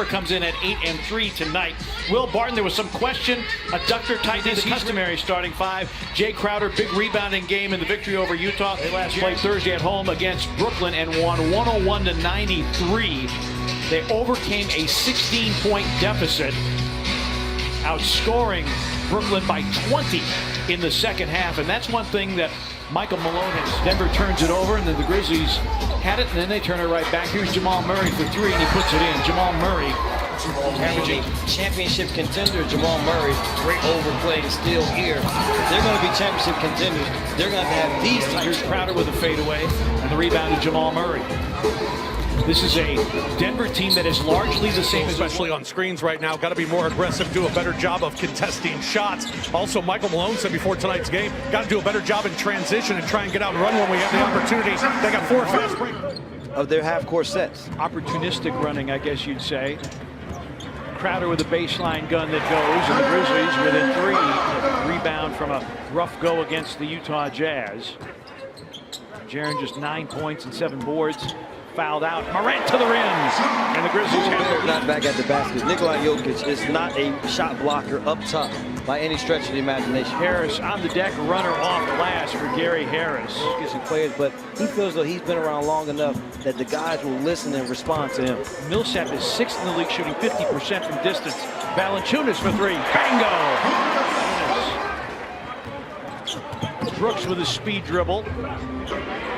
Comes in at 8-3 tonight. Will Barton, there was some question. A Ducker tight end, the customary starting five. Jay Crowder, big rebounding game in the victory over Utah. They last played Thursday at home against Brooklyn and won 101-93. They overcame a 16-point deficit, outscoring Brooklyn by 20 in the second half. And that's one thing that Michael Malone has. Denver turns it over, and then the Grizzlies had it, and then they turn it right back. Here's Jamal Murray for three, and he puts it in. Jamal Murray, averaging championship contender. Jamal Murray, great overplay and steal here. If they're going to be championship contenders, they're going to have these types. Here's Crowder with a fadeaway, and the rebound to Jamal Murray. This is a Denver team that is largely the same, especially on screens right now. Got to be more aggressive, do a better job of contesting shots. Also, Michael Malone said before tonight's game, got to do a better job in transition and try and get out and run when we have the opportunity. They got 4 fast breaks of their half-court sets. Opportunistic running, I guess you'd say. Crowder with a baseline gun that goes, and the Grizzlies within 3. Rebound from a rough go against the Utah Jazz. Jaren just 9 points and 7 boards. Fouled out. Morant to the rim, and the Grizzlies have not back at the basket. Nikola Jokic is not a shot blocker up top by any stretch of the imagination. Harris on the deck, runner off glass for Gary Harris. Gets some players, but he feels though he's been around long enough that the guys will listen and respond to him. Millsap is 6th in the league, shooting 50% from distance. Valanciunas for 3. Bingo! Brooks with a speed dribble.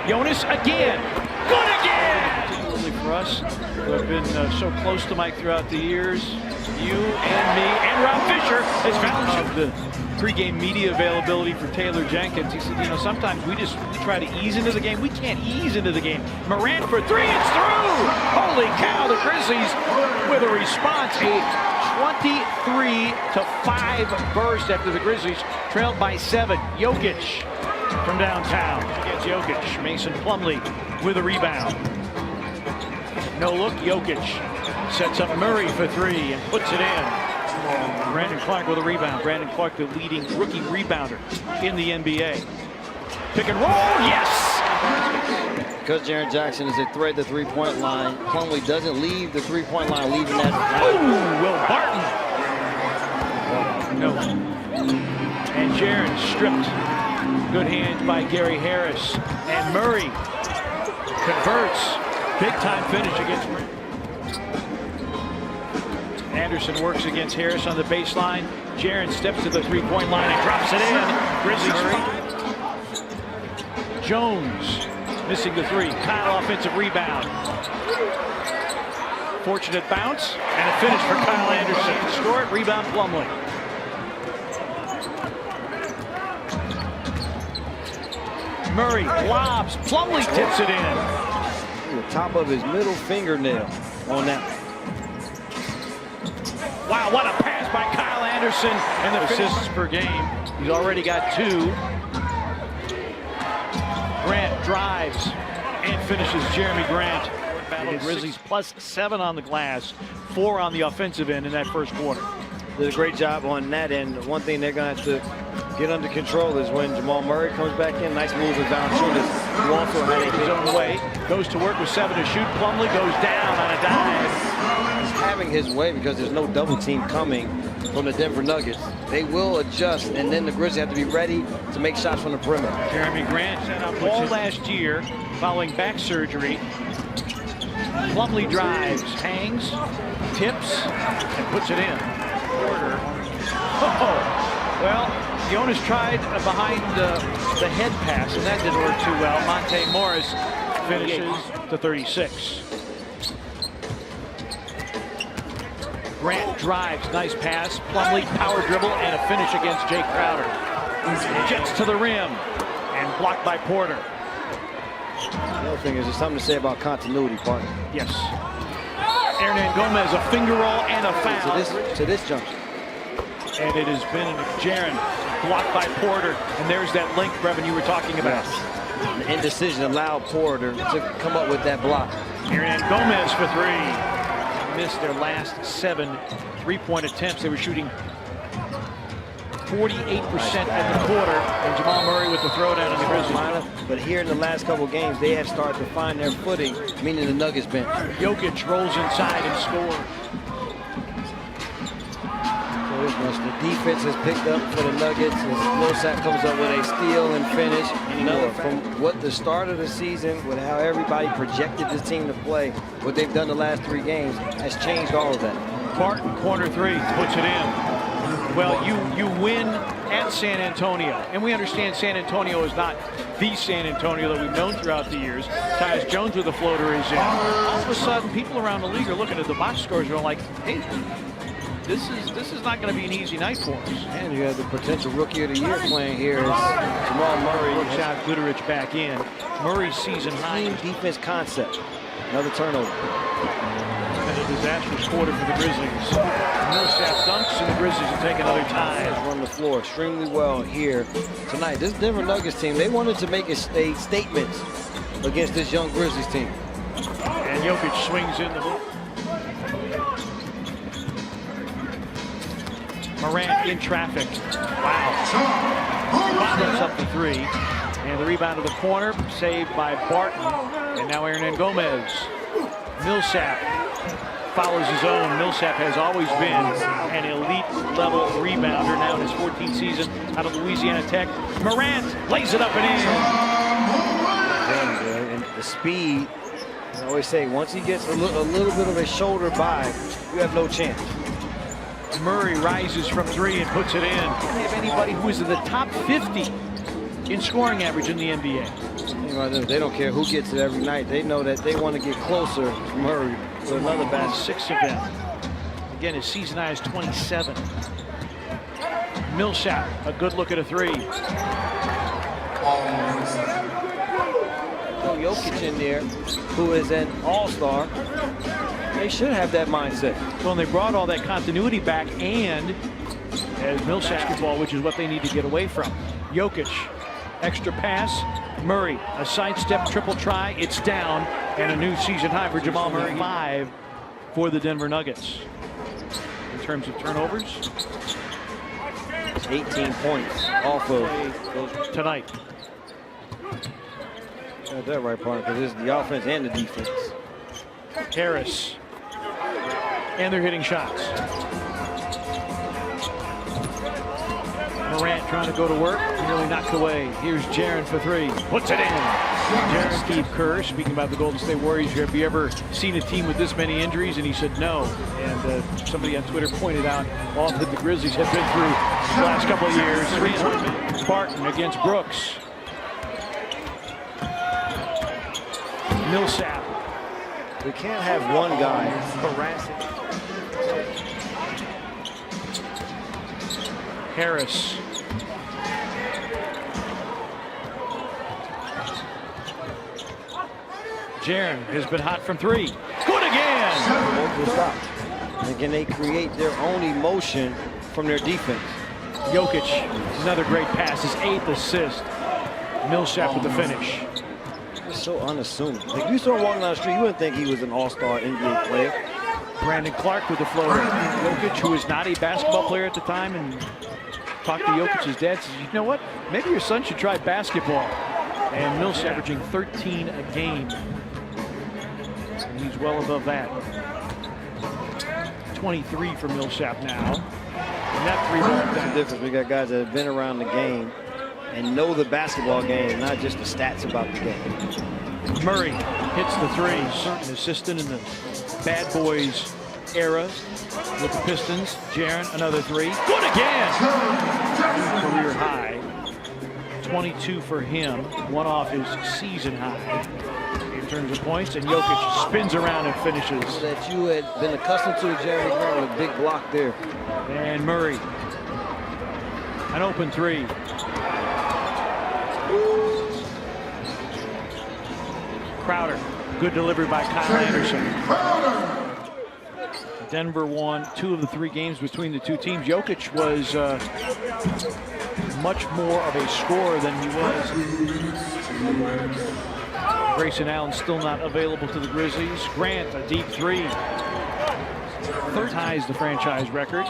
Jonas again. Good again! Particularly for us, who have been so close to Mike throughout the years. You and me and Rob Fisher has found the pregame media availability for Taylor Jenkins. He said, you know, sometimes we try to ease into the game. We can't ease into the game. Morant for 3, it's through! Holy cow, the Grizzlies with a response. A 23-5 burst after the Grizzlies trailed by 7. Jokic from downtown against Jokic. Mason Plumlee with a rebound. No look, Jokic sets up Murray for 3 and puts it in. Brandon Clark with a rebound. Brandon Clark, the leading rookie rebounder in the NBA. Pick and roll, yes! Because Jaren Jackson is a threat at the three-point line, Plumlee doesn't leave the three-point line, leaving that. Ooh, Will Barton. No. And Jaren stripped. Good hands by Gary Harris. And Murray converts. Big time finish against Murray. Anderson works against Harris on the baseline. Jaren steps to the three-point line and drops it in. Grizzlies. Jones missing the 3. Kyle offensive rebound. Fortunate bounce and a finish for Kyle Anderson. Score it, rebound Plumlee. Murray lobs. Plumlee tips it in. The top of his middle fingernail on that. Wow, what a pass by Kyle Anderson, and the assists per game. He's already got 2. Grant drives and finishes. Jeremy Grant. Battle Grizzlies +7 on the glass, 4 on the offensive end in that first quarter. Did a great job on that end. One thing they're going to have to get under control is when Jamal Murray comes back in. Nice move with Valanciunas. Who also had his own way. Goes to work with 7 to shoot. Plumlee goes down on a dive. He's having his way because there's no double team coming from the Denver Nuggets. They will adjust, and then the Grizzlies have to be ready to make shots from the perimeter. Jeremy Grant set up all last year following back surgery. Plumlee drives, hangs, tips, and puts it in. Oh, well, Jonas tried behind the head pass, and that didn't work too well. Monte Morris finishes to 36. Grant drives, nice pass. Plumlee power dribble and a finish against Jay Crowder. Jets to the rim and blocked by Porter. The other thing is there's something to say about continuity, partner. Yes. Hernan Gomez, a finger roll and a foul. To this junction. And it has been Jaren blocked by Porter. And there's that link, Brevin, you were talking about. Yes. The indecision allowed Porter to come up with that block. Hernan Gomez for 3. Missed their last 7 three-point attempts. They were shooting 48% in the quarter, and Jamal Murray with the throwdown in the Grizzlies. But here in the last couple games, they have started to find their footing, meaning the Nuggets bench. Jokic rolls inside and scores. defense has picked up for the Nuggets as Millsap comes up with a steal and finish. From what the start of the season, with how everybody projected this team to play, what they've done the last 3 games has changed all of that. Barton, corner 3, puts it in. Well, you win at San Antonio, and we understand San Antonio is not the San Antonio that we've known throughout the years. Tyus Jones with the floater is in. All of a sudden, people around the league are looking at the box scores and are like, hey, this is not going to be an easy night for us. And you have the potential Rookie of the Year playing here. Jamal Murray works out Goodrich back in. Murray's season high defense concept. Another turnover. And a disastrous quarter for the Grizzlies. Millsap dunks, and the Grizzlies will take another tie. Run the floor extremely well here tonight. This Denver Nuggets team, they wanted to make a statement against this young Grizzlies team. And Jokic swings in the hoop. Morant in traffic. Wow. Bottoms up the 3. And the rebound to the corner, saved by Barton. And now Hernan Gomez. Millsap follows his own. Millsap has always been an elite level rebounder, now in his 14th season out of Louisiana Tech. Morant lays it up and in. And the speed, I always say, once he gets a little bit of a shoulder by, you have no chance. Murray rises from 3 and puts it in. They have anybody who is in the top 50 in scoring average in the NBA. They don't care who gets it every night. They know that they want to get closer to Murray. So another batch. 6 of them. Again, his season high is 27. Millsap, a good look at a 3. Jokic in there, who is an all-star. They should have that mindset. Well, and they brought all that continuity back, and as Millsap basketball, which is what they need to get away from. Jokic, extra pass. Murray, a sidestep triple try. It's down, and a new season high for Jamal Murray. 5 for the Denver Nuggets. In terms of turnovers, 18 points off of tonight. Got that right, partner, because it's the offense and the defense. Harris. And they're hitting shots. Morant trying to go to work, nearly knocked away. Here's Jaren for 3. Puts it in. Jaren, Steve Kerr, speaking about the Golden State Warriors, have you ever seen a team with this many injuries? And he said no. And somebody on Twitter pointed out all that the Grizzlies have been through the last couple of years. 3-point Barton against Brooks. Millsap. We can't have one guy harassing. Harris. Jaren has been hot from 3. Good again! And can they create their own emotion from their defense? Jokic, another great pass, his 8th assist. Millsap with the finish. It's so unassuming. Like, you saw him walking down the street, you wouldn't think he was an all-star NBA player. Brandon Clark with the floater. Jokic, who was not a basketball player at the time, and talked to Jokic's dad, says, you know what, maybe your son should try basketball. And Millsap averaging 13 a game. And he's well above that. 23 for Millsap now. And that 3-ball That's the difference. We got guys that have been around the game and know the basketball game, not just the stats about the game. Murray hits the 3. An assistant in the Bad Boys era with the Pistons. Jaren, another 3. Good again! Career high. 22 for him. One off his season high in terms of points. And Jokic spins around and finishes. That you had been accustomed to, Jeremy Grant, with a big block there. And Murray. An open 3. Crowder. Good delivery by Kyle Anderson. Denver won 2 of the 3 games between the 2 teams. Jokic was much more of a scorer than he was. Grayson Allen still not available to the Grizzlies. Grant, a deep 3. Third ties the franchise record.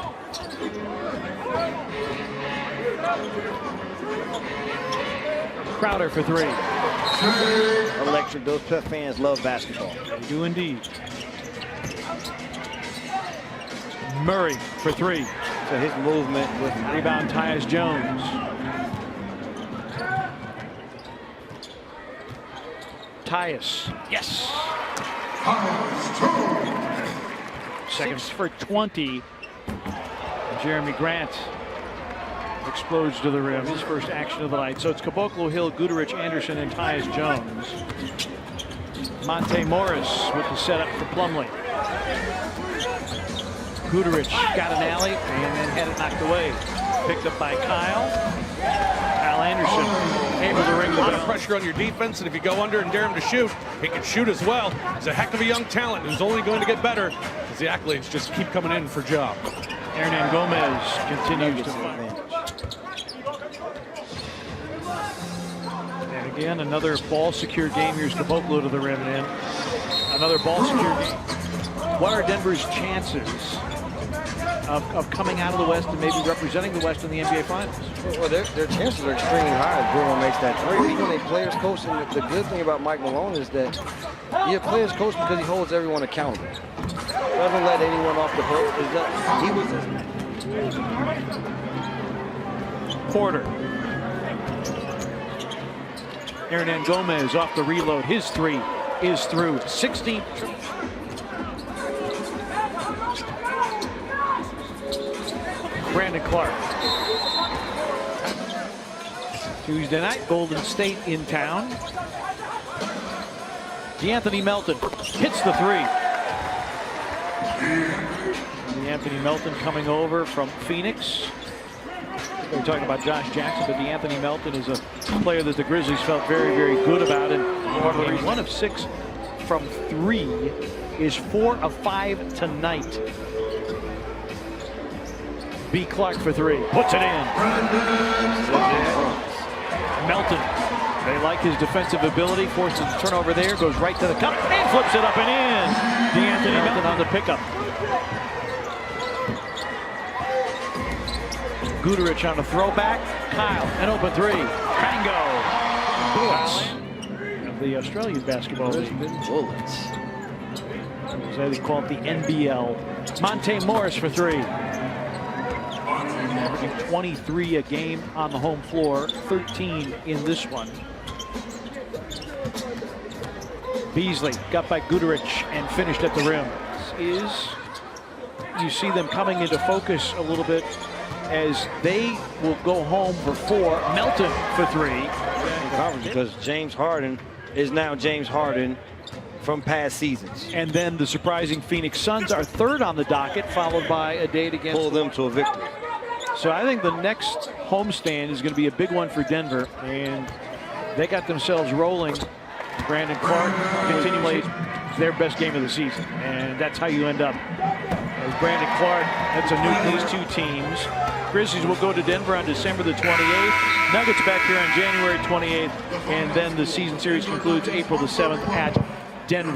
Crowder for 3. Electric. Those Pep fans love basketball. They do indeed. Murray for 3. So his movement with Rebound, Tyus Jones. Tyus, yes. Seconds for 20. Jeremy Grant explodes to the rim. His first action of the night. So it's Caboclo, Hill, Guduric, Anderson, and Tyus Jones. Monte Morris with the setup for Plumlee. Guduric got an alley and then had it knocked away. Picked up by Kyle. Kyle Anderson able to ring the A lot of bell. pressure on your defense, and if you go under and dare him to shoot, he can shoot as well. He's a heck of a young talent who's only going to get better as the accolades just keep coming in for job. Hernan Gomez continues to fight. And again, another ball-secure game. Here's Caboclo to the rim and in. Another ball-secure game. What are Denver's chances of coming out of the West and maybe representing the West in the NBA Finals? well, their chances are extremely high if Bruno makes that three. He's when a players coach, and the good thing about Mike Malone is that he a players coach because he holds everyone accountable. Doesn't let anyone off the hook. He was Porter. Hernan Gomez off the reload. His three is through. 16. Brandon Clark. Tuesday night, Golden State in town. DeAnthony Melton hits the three. DeAnthony Melton coming over from Phoenix. We were talking about Josh Jackson, but DeAnthony Melton is a player that the Grizzlies felt very, very good about. And 1 of 6 from 3 is 4 of 5 tonight. B. Clark for 3. Puts it in. Melton. They like his defensive ability. Forces the turnover there. Goes right to the cup and flips it up and in. DeAnthony Melton on the pickup. Guduric on a throwback. Kyle, an open 3. Tango. Bullets of the Australian basketball league. bullets. As they call it the NBL. Monte Morris for 3. Averaging 23 a game on the home floor, 13 in this one. Beasley got by Guduric and finished at the rim. You see them coming into focus a little bit as they will go home for 4. Melton for 3. Because James Harden is now James Harden from past seasons. And then the surprising Phoenix Suns are 3rd on the docket, followed by a date against. Pull them to a victory. So I think the next homestand is going to be a big one for Denver, and they got themselves rolling. Brandon Clark continually their best game of the season, and that's how you end up. As Brandon Clark, that's a new these two teams. Grizzlies will go to Denver on December the 28th. Nuggets back here on January 28th, and then the season series concludes April the 7th at Denver.